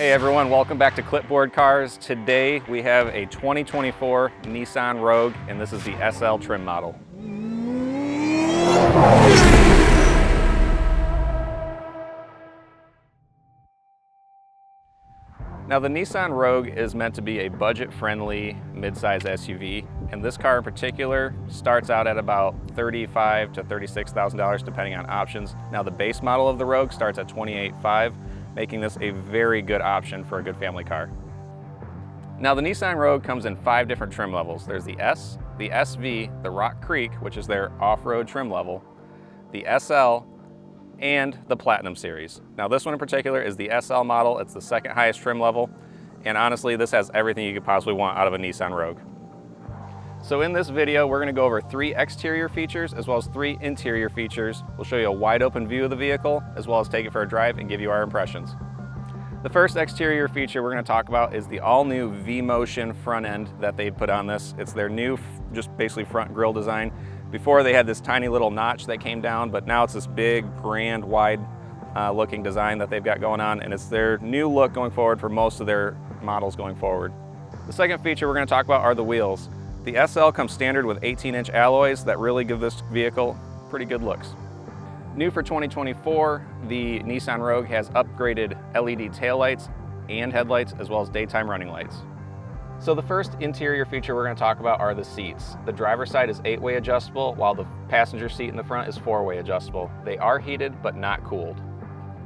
Hey everyone, welcome back to Clipboard Cars. Today we have a 2024 Nissan Rogue, and this is the SL trim model. Now the Nissan Rogue is meant to be a budget-friendly mid-size SUV, and this car in particular starts out at about $35,000 to $36,000 depending on options. Now the base model of the Rogue starts at $28,500, making this a very good option for a good family car. Now the Nissan Rogue comes in 5 different trim levels. There's the S, the SV, the Rock Creek, which is their off-road trim level, the SL, and the Platinum series. Now this one in particular is the SL model. It's the second highest trim level, and honestly this has everything you could possibly want out of a Nissan Rogue. So in this video we're going to go over 3 exterior features as well as 3 interior features. We'll show you a wide open view of the vehicle as well as take it for a drive and give you our impressions. The first exterior feature we're going to talk about is the all new V-Motion front end that they put on this. It's their new just basically front grille design. Before they had this tiny little notch that came down, but now it's this big, grand, wide looking design that they've got going on, and it's their new look going forward for most of their models going forward. The second feature we're going to talk about are the wheels. The SL comes standard with 18-inch alloys that really give this vehicle pretty good looks. New for 2024, the Nissan Rogue has upgraded LED taillights and headlights as well as daytime running lights. So the first interior feature we're going to talk about are the seats. The driver's side is 8-way adjustable, while the passenger seat in the front is 4-way adjustable. They are heated, but not cooled.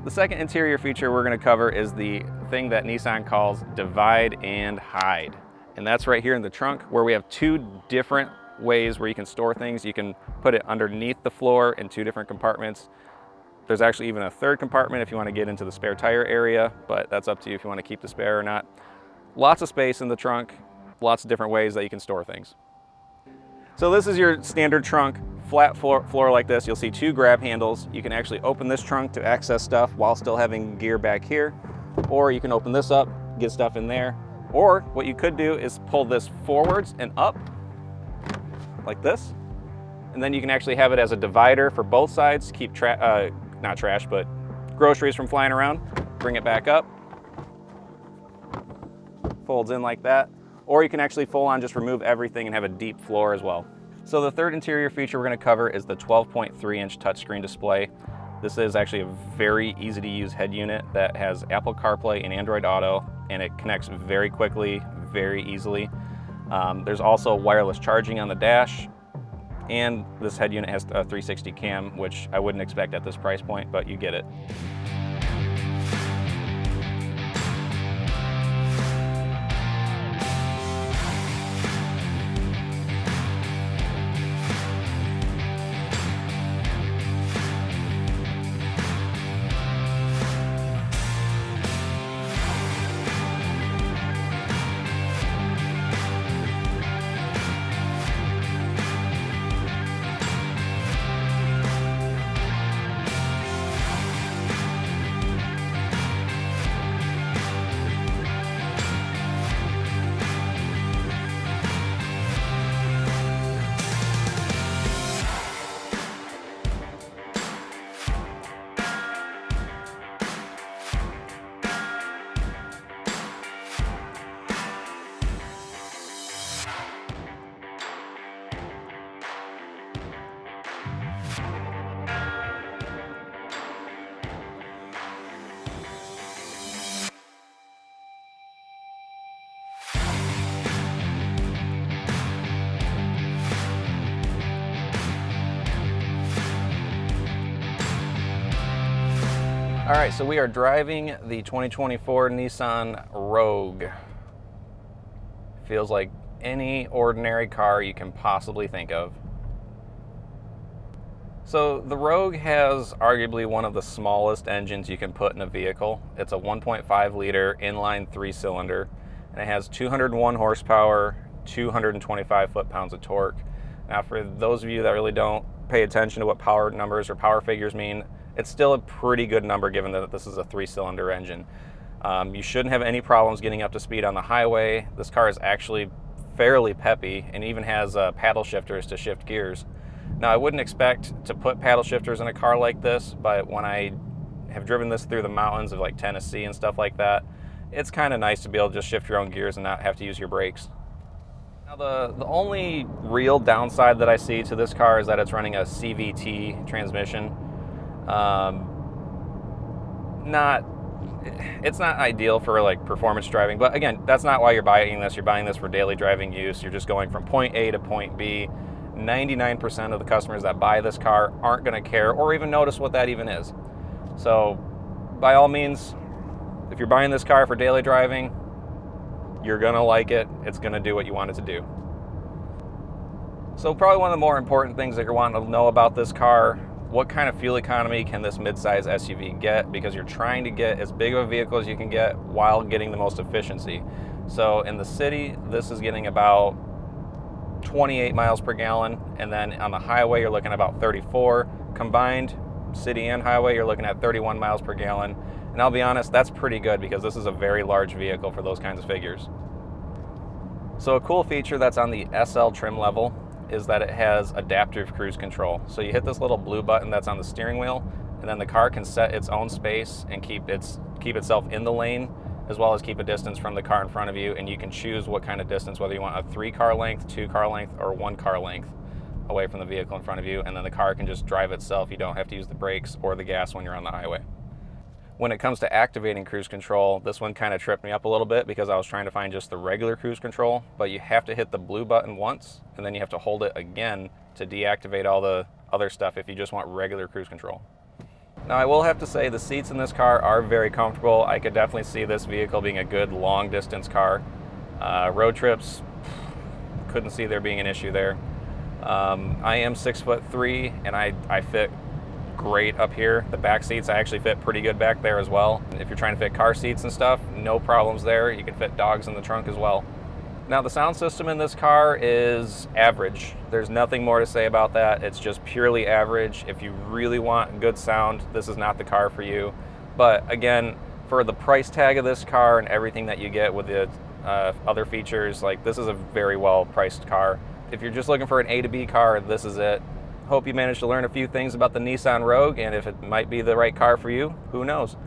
The second interior feature we're going to cover is the thing that Nissan calls divide and hide. And that's right here in the trunk, where we have 2 different ways where you can store things. You can put it underneath the floor in 2 different compartments. There's actually even a 3rd compartment if you want to get into the spare tire area, but that's up to you if you want to keep the spare or not. Lots of space in the trunk, lots of different ways that you can store things. So this is your standard trunk, flat floor like this. You'll see 2 grab handles. You can actually open this trunk to access stuff while still having gear back here, or you can open this up, get stuff in there. Or what you could do is pull this forwards and up like this, and then you can actually have it as a divider for both sides to keep not trash, but groceries from flying around. Bring it back up. Folds in like that, or you can actually full on just remove everything and have a deep floor as well. So the third interior feature we're going to cover is the 12.3-inch touchscreen display. This is actually a very easy to use head unit that has Apple CarPlay and Android Auto, and it connects very quickly, very easily. There's also wireless charging on the dash, and this head unit has a 360 cam, which I wouldn't expect at this price point, but you get it. All right, so we are driving the 2024 Nissan Rogue. Feels like any ordinary car you can possibly think of. So the Rogue has arguably one of the smallest engines you can put in a vehicle. It's a 1.5 liter inline 3-cylinder, and it has 201 horsepower, 225 foot-pounds of torque. Now for those of you that really don't pay attention to what power numbers or power figures mean, it's still a pretty good number given that this is a 3-cylinder engine. You shouldn't have any problems getting up to speed on the highway. This car is actually fairly peppy and even has paddle shifters to shift gears. Now I wouldn't expect to put paddle shifters in a car like this, but when I have driven this through the mountains of like Tennessee and stuff like that, it's kind of nice to be able to just shift your own gears and not have to use your brakes. Now the only real downside that I see to this car is that it's running a CVT transmission. It's not ideal for like performance driving, but again, that's not why you're buying this. You're buying this for daily driving use. You're just going from point A to point B. 99% of the customers that buy this car aren't going to care or even notice what that even is. So by all means, if you're buying this car for daily driving, you're going to like it. It's going to do what you want it to do. So probably one of the more important things that you're wanting to know about this car, what kind of fuel economy can this midsize SUV get? Because you're trying to get as big of a vehicle as you can get while getting the most efficiency. So in the city, this is getting about 28 miles per gallon, and then on the highway you're looking at about 34. Combined city and highway, you're looking at 31 miles per gallon. And I'll be honest, that's pretty good because this is a very large vehicle for those kinds of figures. So a cool feature that's on the SL trim level is that it has adaptive cruise control. So you hit this little blue button that's on the steering wheel, and then the car can set its own space and keep itself in the lane, as well as keep a distance from the car in front of you, and you can choose what kind of distance, whether you want a 3-car length, 2-car length, or 1-car length away from the vehicle in front of you, and then the car can just drive itself. You don't have to use the brakes or the gas when you're on the highway. When it comes to activating cruise control, this one kind of tripped me up a little bit because I was trying to find just the regular cruise control, but you have to hit the blue button once, and then you have to hold it again to deactivate all the other stuff if you just want regular cruise control. Now I will have to say the seats in this car are very comfortable. I could definitely see this vehicle being a good long distance car. Road trips, couldn't see there being an issue there. I am 6'3", and I fit great up here. The back seats, I actually fit pretty good back there as well. If you're trying to fit car seats and stuff, no problems there. You can fit dogs in the trunk as well. Now the sound system in this car is average. There's nothing more to say about that. It's just purely average. If you really want good sound, this is not the car for you. But again, for the price tag of this car and everything that you get with the other features, like this is a very well priced car. If you're just looking for an A to B car, this is it. Hope you managed to learn a few things about the Nissan Rogue, and if it might be the right car for you, who knows.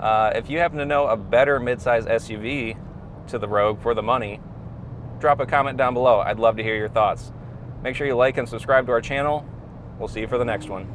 If you happen to know a better midsize SUV to the Rogue for the money, drop a comment down below. I'd love to hear your thoughts. Make sure you like and subscribe to our channel. We'll see you for the next one.